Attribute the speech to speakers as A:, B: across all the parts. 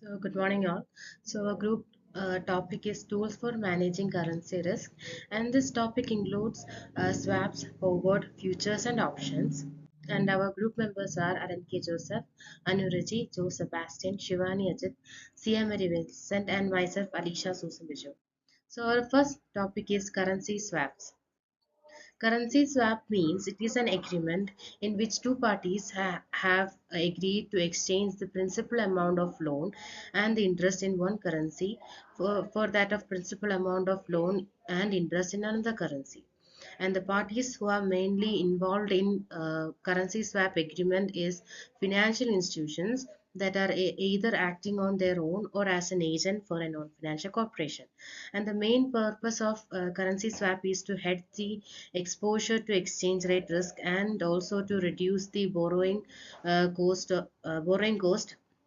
A: So, good morning, all. So, our group topic is tools for managing currency risk, and this topic includes swaps, forward, futures, and options. And our group members are Aran K. Joseph, Anuraji, Joe Sebastian, Shivani Ajit, Sia Mary Vincent, and myself, Alisha Susan Viju. So, our first topic is currency swaps. Currency swap means it is an agreement in which two parties have agreed to exchange the principal amount of loan and the interest in one currency for that of principal amount of loan and interest in another currency. And the parties who are mainly involved in currency swap agreement is financial institutions that are either acting on their own or as an agent for a non-financial corporation. And the main purpose of currency swap is to hedge the exposure to exchange rate risk and also to reduce the borrowing cost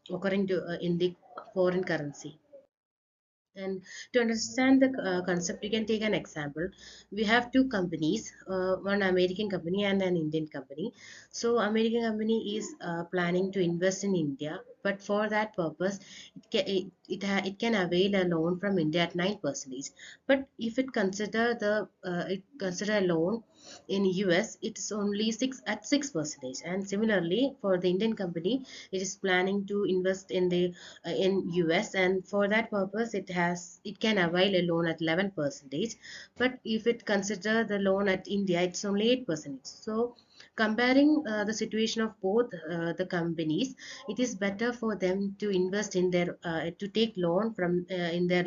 A: occurring in the foreign currency. And to understand the concept, you can take an example. We have two companies, one American company and an Indian company. So American company is planning to invest in India, but for that purpose, it can avail a loan from India at 9%. But if it consider a loan in US, it is only 6%. And similarly, for the Indian company, it is planning to invest in US, and for that purpose it can avail a loan at 11%, but if it consider the loan at India, it's only 8%. So comparing the situation of both the companies, it is better for them to invest in their to take loan from in their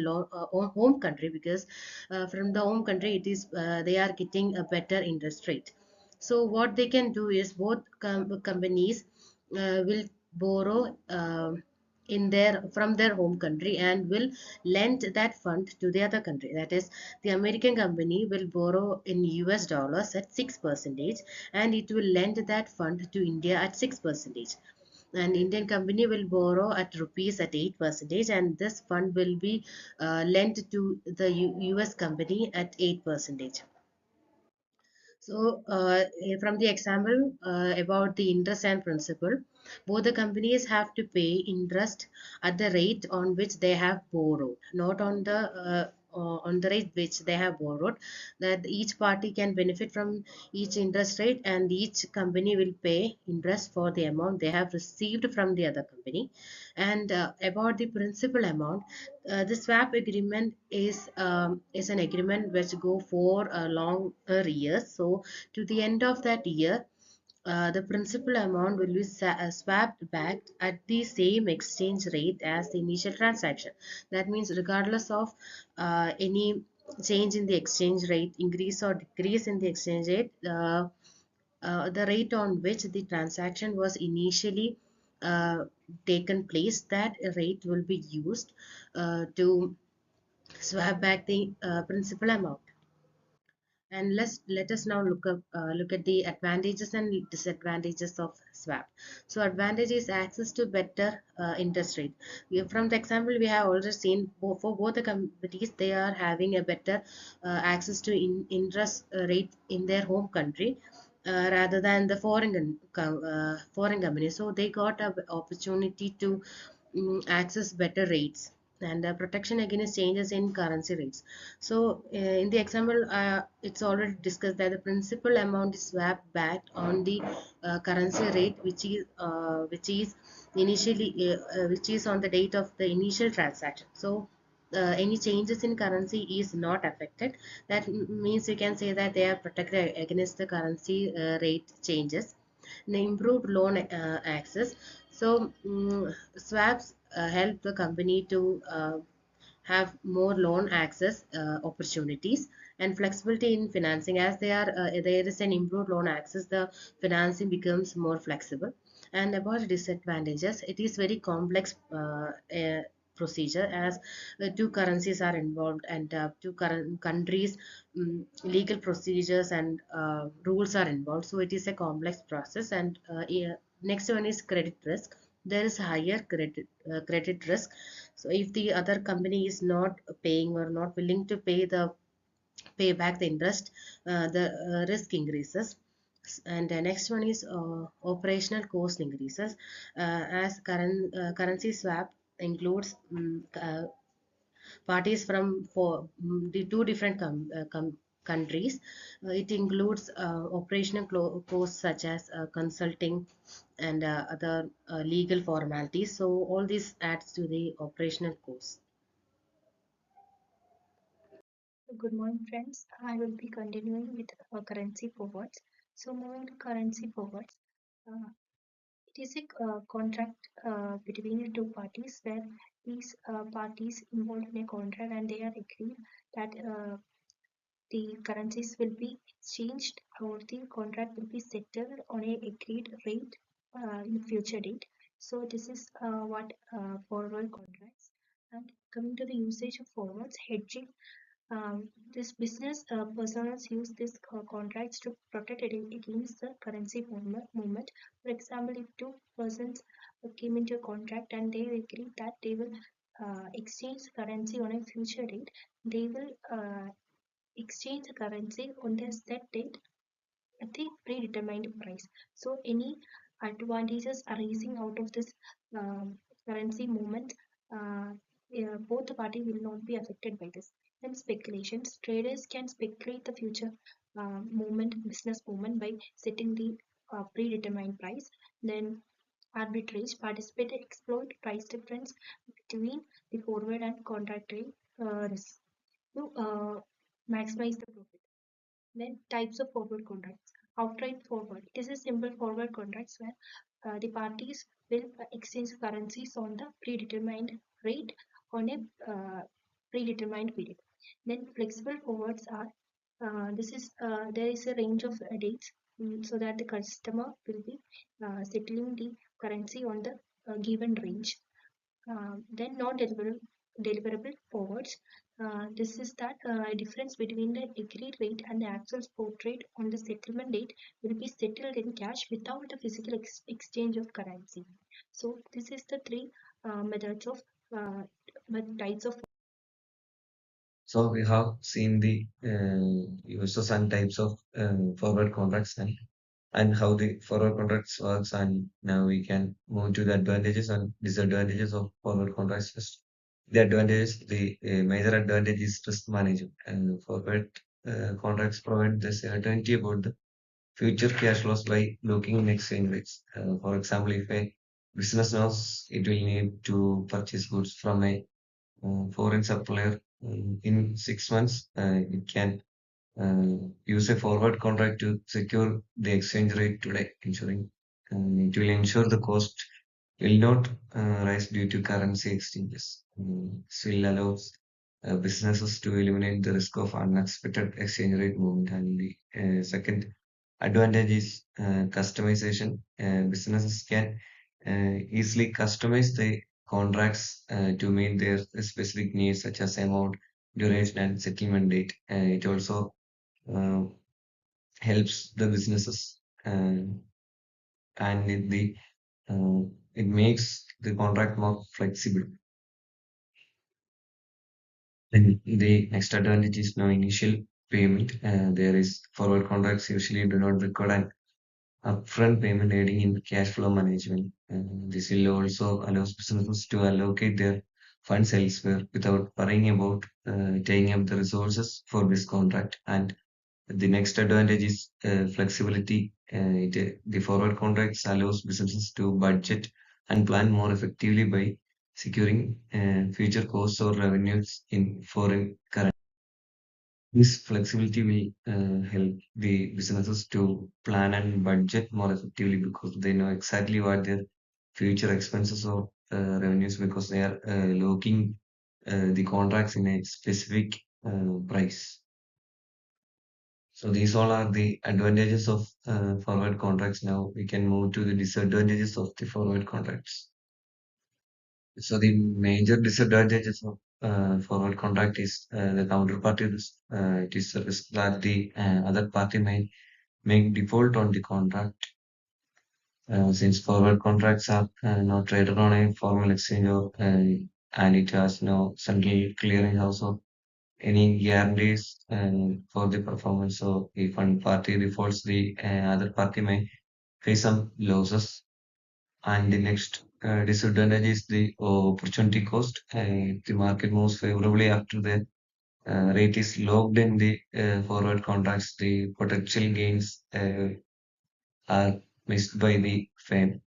A: own home country, because from the home country they are getting a better interest rate. So what they can do is both companies will borrow in their from their home country and will lend that fund to the other country. That is, the American company will borrow in US dollars at 6%, and it will lend that fund to India at 6%. And Indian company will borrow at rupees at 8%, and this fund will be lent to the US company at 8%. So, from the example about the interest and principal, both the companies have to pay interest at the rate on which they have borrowed, not on the rate which they have borrowed. That each party can benefit from each interest rate, and each company will pay interest for the amount they have received from the other company. And about the principal amount, the swap agreement is an agreement which go for a longer years. So to the end of that year, the principal amount will be swapped back at the same exchange rate as the initial transaction. That means regardless of any change in the exchange rate, increase or decrease in the exchange rate, the rate on which the transaction was initially uh, taken place, that rate will be used to swap back the principal amount. And let us now look at the advantages and disadvantages of swap. So advantage is access to better interest rate. From the example we have already seen, for both the companies, they are having a better access to interest rate in their home country rather than the foreign company. So they got an opportunity to access better rates and protection against changes in currency rates. So, in the example, it's already discussed that the principal amount is swapped back on the currency rate, which is on the date of the initial transaction. So, any changes in currency is not affected. That means you can say that they are protected against the currency rate changes. The improved loan access. So, swaps help the company to have more loan access opportunities and flexibility in financing. As there is an improved loan access, the financing becomes more flexible. And about disadvantages, it is very complex procedure, as two currencies are involved, and two current countries legal procedures and rules are involved, so it is a complex process. And yeah, next one is credit risk. There is higher credit risk. So if the other company is not paying or not willing to pay back the interest, the risk increases. And the next one is operational cost increases. As currency swap includes parties from the two different countries. It includes operational costs such as consulting and other legal formalities. So all this adds to the operational costs.
B: Good morning, friends. I will be continuing with currency forwards. So, moving to currency forwards, uh, it is a contract between the two parties where these parties involved in a contract and they are agreed that the currencies will be exchanged or the contract will be settled on a agreed rate in future date. So, this is what forward contracts. And coming to the usage of forwards, hedging this business personas use these contracts to protect it against the currency movement. For example, if two persons came into a contract and they agree that they will exchange the currency on a future date, they will exchange the currency on their set date at the predetermined price. So any advantages arising out of this currency movement, uh, both the party will not be affected by this. Then speculations. Traders can speculate the future business movement by setting the predetermined price. Then arbitrage. Participate exploit price difference between the forward and contract rate risk to maximize the profit. Then types of forward contracts. Outright forward. It is a simple forward contracts where the parties will exchange currencies on the predetermined rate on a predetermined period. Then flexible forwards are there is a range of dates so that the customer will be settling the currency on the given range. Then non-deliverable forwards. This is that difference between the agreed rate and the actual spot rate on the settlement date will be settled in cash without the physical exchange of currency. So this is the three methods of uh, types of.
C: So we have seen the uses and types of forward contracts and how the forward contracts works, and now we can move to the advantages and disadvantages of forward contracts first. The advantages, the major advantage is risk management, and forward contracts provide the certainty about the future cash flows by looking in exchange rates. For example, if a business knows it will need to purchase goods from a foreign supplier in 6 months, it can use a forward contract to secure the exchange rate today, ensuring it will ensure the cost will not rise due to currency exchanges. Still allows businesses to eliminate the risk of unexpected exchange rate movement. And the second advantage is customization. Businesses can easily customize the contracts to meet their specific needs, such as amount, duration, and settlement date. It also uh, helps the businesses, and uh, it makes the contract more flexible. And the next advantage is no initial payment. There is forward contracts usually do not require an upfront payment, aiding in cash flow management. This will also allows businesses to allocate their funds elsewhere without worrying about taking up the resources for this contract. And the next advantage is flexibility. The forward contracts allows businesses to budget and plan more effectively by securing future costs or revenues in foreign currency. This flexibility will help the businesses to plan and budget more effectively because they know exactly what their future expenses or revenues, because they are locking the contracts in a specific price. So these all are the advantages of forward contracts. Now we can move to the disadvantages of the forward contracts. So the major disadvantages of forward contract is the counterparty risk. It is a risk that the other party may make default on the contract. Since forward contracts are not traded on a formal exchange, and it has no central clearinghouse or any guarantees for the performance. So if one party defaults, the other party may face some losses. And the next disadvantage is the opportunity cost. If the market moves favorably after the rate is locked in the forward contracts, the potential gains are missed by the firm.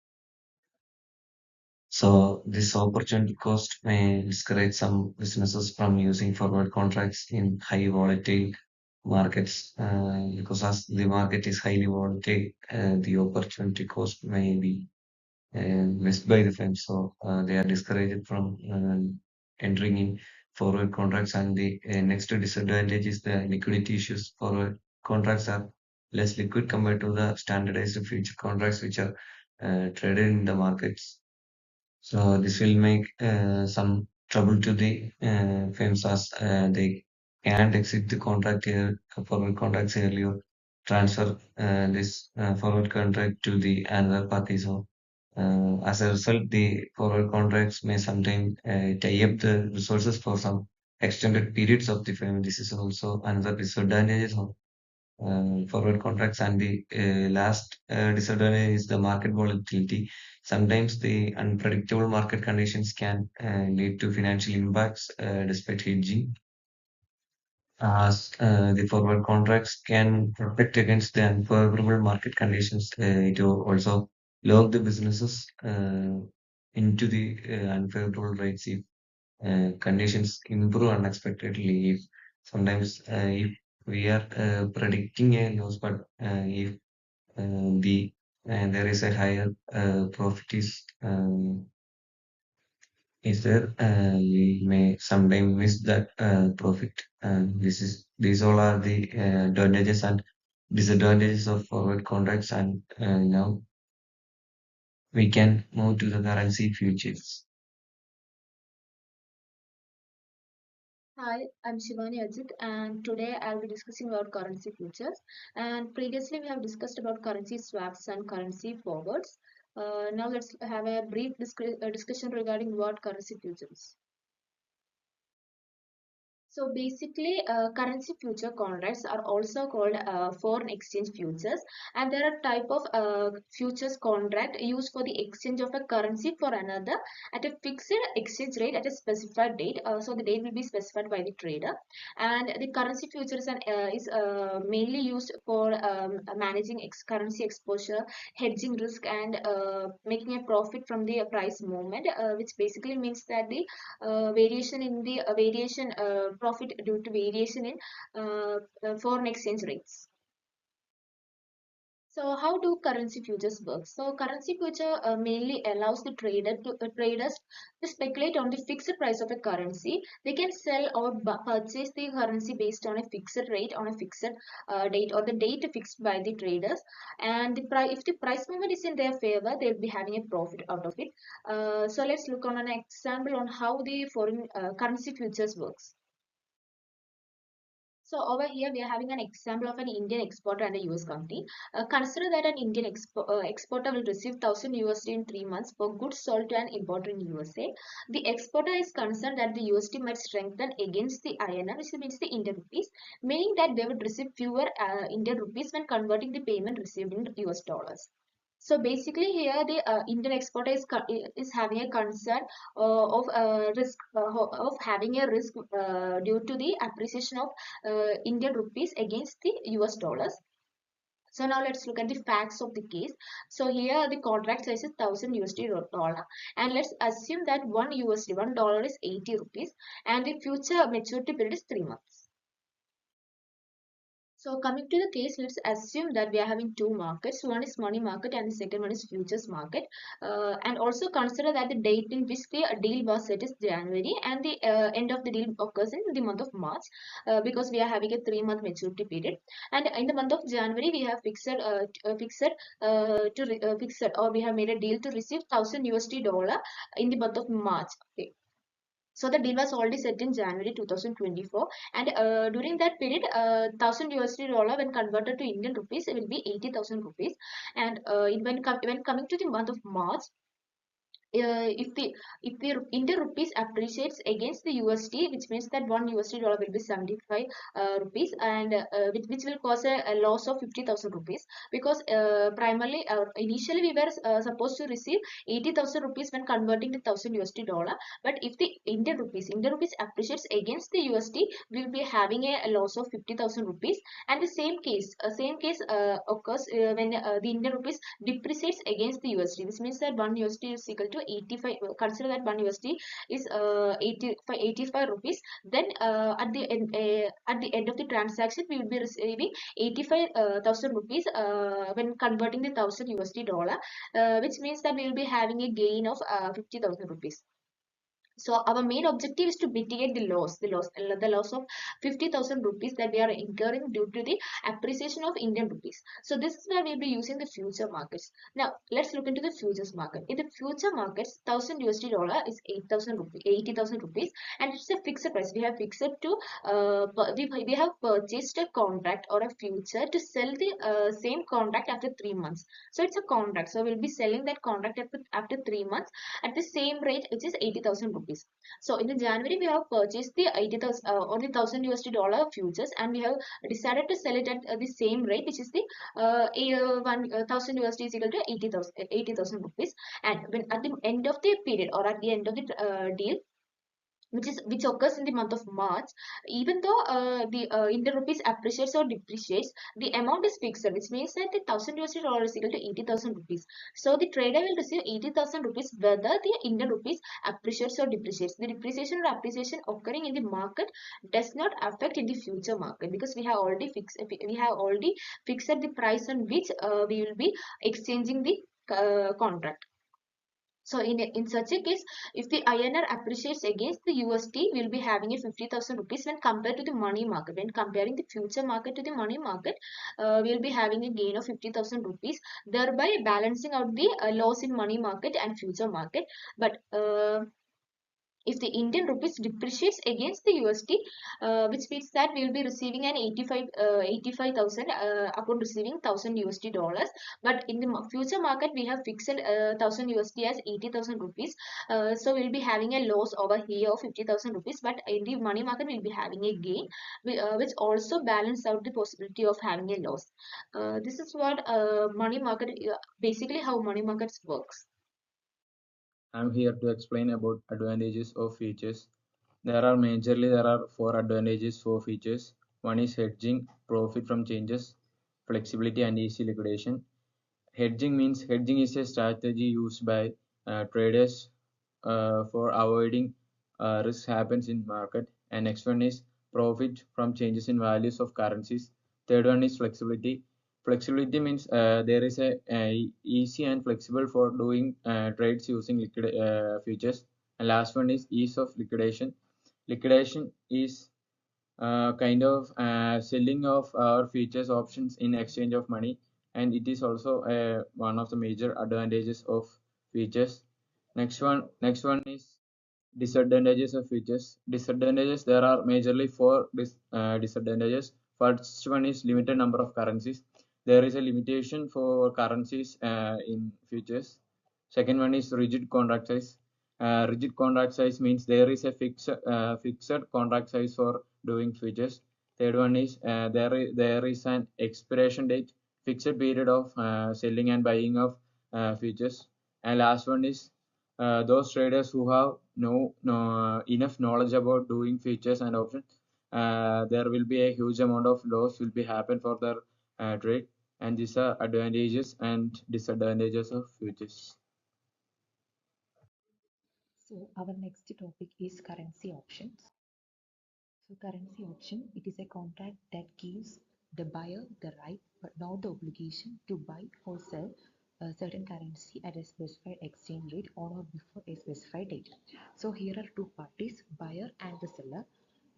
C: So this opportunity cost may discourage some businesses from using forward contracts in high volatile markets because as the market is highly volatile, the opportunity cost may be missed by the firms. So they are discouraged from entering in forward contracts. And the next disadvantage is the liquidity issues. Forward contracts are less liquid compared to the standardized future contracts, which are traded in the markets. So this will make some trouble to the firms as they can't exit the contract here, forward contracts earlier, transfer this forward contract to the another party. So as a result, the forward contracts may sometimes tie up the resources for some extended periods of the firm. This is also another disadvantage of forward contracts. And the last disadvantage is the market volatility. Sometimes the unpredictable market conditions can lead to financial impacts despite hedging. As the forward contracts can protect against the unfavorable market conditions, it will also lock the businesses into the unfavorable rates if conditions improve unexpectedly. If sometimes if we are predicting a loss, but if the there is a higher profit is there, we may sometimes miss that profit. And these all are the advantages and disadvantages of forward contracts. And now we can move to the currency futures.
B: Hi, I'm Shivani Ajit, and today I'll be discussing about currency futures. And previously, we have discussed about currency swaps and currency forwards. Now, let's have a brief discussion regarding what currency futures. So basically, currency future contracts are also called foreign exchange futures, and there are type of futures contract used for the exchange of a currency for another at a fixed exchange rate at a specified date. So the date will be specified by the trader, and the currency futures is mainly used for managing currency exposure, hedging risk, and making a profit from the price movement, which basically means that the variation profit due to variation in foreign exchange rates. So how do currency futures work? So currency future mainly allows the traders to speculate on the fixed price of a currency. They can sell or purchase the currency based on a fixed rate on a fixed date, or the date fixed by the traders. And if the price movement is in their favor, they'll be having a profit out of it. So let's look on an example on how the foreign currency futures works. So over here we are having an example of an Indian exporter and a US company. Consider that an Indian exporter will receive 1000 USD in 3 months for goods sold to an importer in USA. The exporter is concerned that the USD might strengthen against the INR, which means the Indian rupees, meaning that they would receive fewer Indian rupees when converting the payment received in US dollars. So basically here the Indian exporter is having a concern of risk of having a risk due to the appreciation of Indian rupees against the US dollars. So now let's look at the facts of the case. So here the contract size is 1000 USD dollar, and let's assume that $1 is 80 rupees, and the future maturity period is 3 months. So coming to the case, let's assume that we are having two markets. One is money market and the second one is futures market. And also consider that the date in which the deal was set is January, and the end of the deal occurs in the month of March, because we are having a 3 month maturity period. And in the month of January, we have fixed or we have made a deal to receive 1000 USD dollar in the month of March. Okay. So the deal was already set in January 2024, and during that period, 1000 USD dollar when converted to Indian rupees it will be 80,000 rupees. And when coming to the month of March, if the Indian rupees appreciates against the USD, which means that one USD dollar will be 75 rupees, and which will cause a loss of 50,000 rupees, because primarily initially we were supposed to receive 80,000 rupees when converting the 1000 USD dollar, but if the Indian rupees appreciates against the USD, we will be having a loss of 50,000 rupees. And the same case occurs when the Indian rupees depreciates against the USD. This means that 1 USD is equal to 85. Consider that 1 USD is 85 rupees. Then at the end of the transaction, we will be receiving 85,000 rupees when converting the 1000 USD dollar, which means that we will be having a gain of 50,000 rupees. So our main objective is to mitigate the loss of 50,000 rupees that we are incurring due to the appreciation of Indian rupees. So this is where we'll be using the future markets. Now let's look into the futures market. In the future markets, 1000 USD dollar is 8,000 rupees, 80,000 rupees, and it's a fixed price. We have fixed to we have purchased a contract or a future to sell the same contract after 3 months. So it's a contract. So we'll be selling that contract after 3 months at the same rate, which is 80,000 rupees. So in the January, we have purchased the 80,000 or the 1000 USD dollar futures, and we have decided to sell it at the same rate, which is the 1000 USD is equal to 80,000 rupees. And when at the end of the period or at the end of the deal, which occurs in the month of March, even though the Indian rupees appreciates or depreciates, the amount is fixed, which means that the 1000 USD dollar is equal to 80,000 rupees. So the trader will receive 80,000 rupees whether the Indian rupees appreciates or depreciates. The depreciation or appreciation occurring in the market does not affect in the future market, because we have already fixed the price on which we will be exchanging the contract. So in such a case, if the INR appreciates against the USD, we'll be having a 50,000 rupees when compared to the money market. When comparing the future market to the money market, we'll be having a gain of 50,000 rupees, thereby balancing out the loss in money market and future market. But if the Indian rupees depreciates against the USD, which means that we will be receiving an 85,000 upon receiving 1000 USD dollars. But in the future market, we have fixed 1000 USD as 80,000 rupees. So we'll be having a loss over here of 50,000 rupees. But in the money market, we'll be having a gain, which also balance out the possibility of having a loss. This is what money market, basically how money markets works.
D: I'm here to explain about advantages of futures. There are four advantages for futures. One is hedging, profit from changes, flexibility, and easy liquidation. Hedging is a strategy used by traders for avoiding risk happens in market. And next one is profit from changes in values of currencies. Third one is flexibility. Flexibility means there is a easy and flexible for doing trades using liquid futures. And last one is ease of liquidation. Liquidation is kind of selling of our futures options in exchange of money, and it is also one of the major advantages of futures. Next one is disadvantages of futures. Disadvantages, there are majorly four disadvantages. First one is limited number of currencies. There is a limitation for currencies in futures. Second one is rigid contract size. Rigid contract size means there is a fixed contract size for doing futures. Third one is there is an expiration date, fixed period of selling and buying of futures. And last one is those traders who have no enough knowledge about doing futures and options, there will be a huge amount of loss will be happen for their trade. And these are advantages and disadvantages of futures.
E: So our next topic is currency options. So currency option, it is a contract that gives the buyer the right but not the obligation to buy or sell a certain currency at a specified exchange rate on or before a specified date. So here are two parties, buyer and the seller.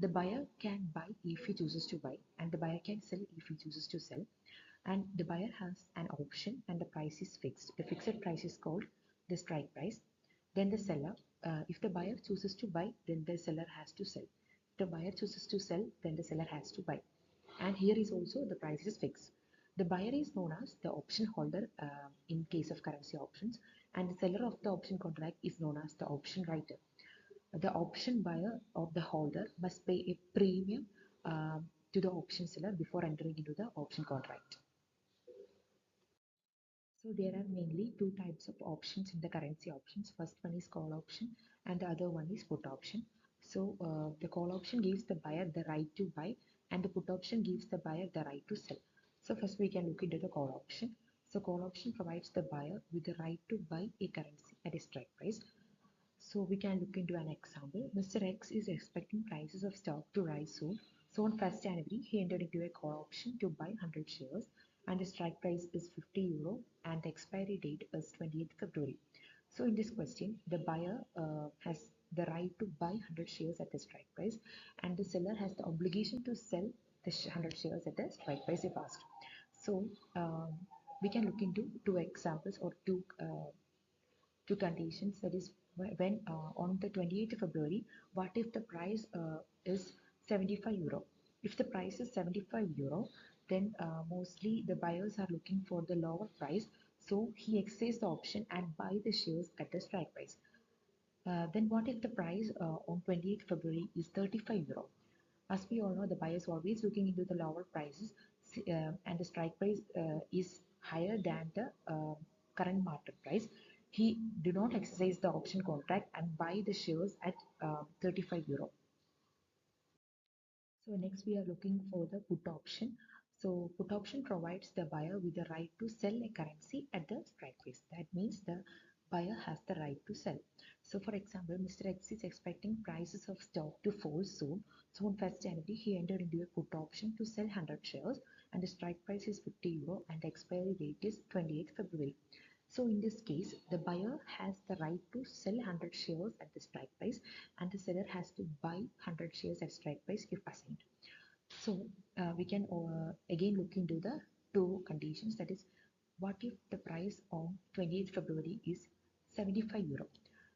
E: The buyer can buy if he chooses to buy, and the buyer can sell if he chooses to sell. And the buyer has an option and the price is fixed. The fixed price is called the strike price. Then the seller, if the buyer chooses to buy, then the seller has to sell. If the buyer chooses to sell, then the seller has to buy. And here is also the price is fixed. The buyer is known as the option holder in case of currency options, and the seller of the option contract is known as the option writer. The option buyer or the holder must pay a premium to the option seller before entering into the option contract. So there are mainly two types of options in the currency options. First one is call option and the other one is put option. So the call option gives the buyer the right to buy and the put option gives the buyer the right to sell. So first we can look into the call option. So call option provides the buyer with the right to buy a currency at a strike price. So we can look into an example. Mr. X is expecting prices of stock to rise soon. So on 1st January, he entered into a call option to buy 100 shares and the strike price is 50 euro and the expiry date is 28th February. So in this question, the buyer has the right to buy 100 shares at the strike price and the seller has the obligation to sell the 100 shares at the strike price if asked. So we can look into two examples or two conditions, that is when on the 28th February, what if the price is 75 euro? If the price is 75 euro, then mostly the buyers are looking for the lower price, so he exercises the option and buy the shares at the strike price. Then what if the price on 28th February is 35 euro? As we all know, the buyers are always looking into the lower prices and the strike price is higher than the current market price. He do not exercise the option contract and buy the shares at 35 euro. So next we are looking for the put option. So put option provides the buyer with the right to sell a currency at the strike price. That means the buyer has the right to sell. So for example, Mr. X is expecting prices of stock to fall soon. So on 1st January, he entered into a put option to sell 100 shares and the strike price is 50 euro and the expiry date is 28th February. So in this case, the buyer has the right to sell 100 shares at the strike price and the seller has to buy 100 shares at strike price if assigned. So we can again look into the two conditions, that is what if the price on 28th February is 75 euro.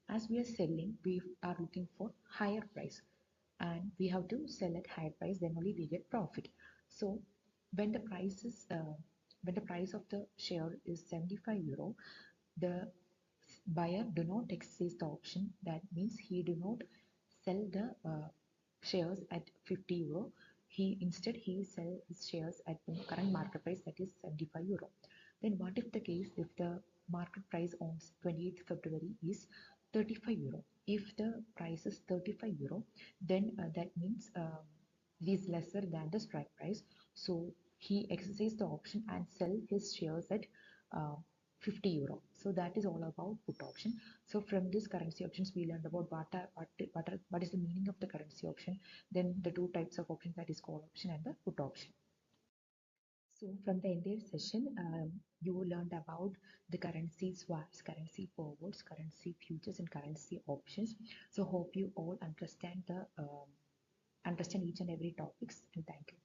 E: As we are selling, we are looking for higher price and we have to sell at higher price, then only we get profit. So when the price is when the price of the share is 75 euro, the buyer do not exercise the option. That means he do not sell the shares at 50 euro. He sell his shares at the current market price, that is 75 euro. Then what if the case if the market price on 28th February is 35 euro? If the price is 35 euro, then that means it is lesser than the strike price. So he exercises the option and sell his shares at 50 euro. So that is all about put option. So from this currency options, we learned about what is the meaning of the currency option, then the two types of options, that is call option and the put option. So from the entire session, you learned about the currency swaps, currency forwards, currency futures, and currency options. So hope you all understand each and every topics, and thank you.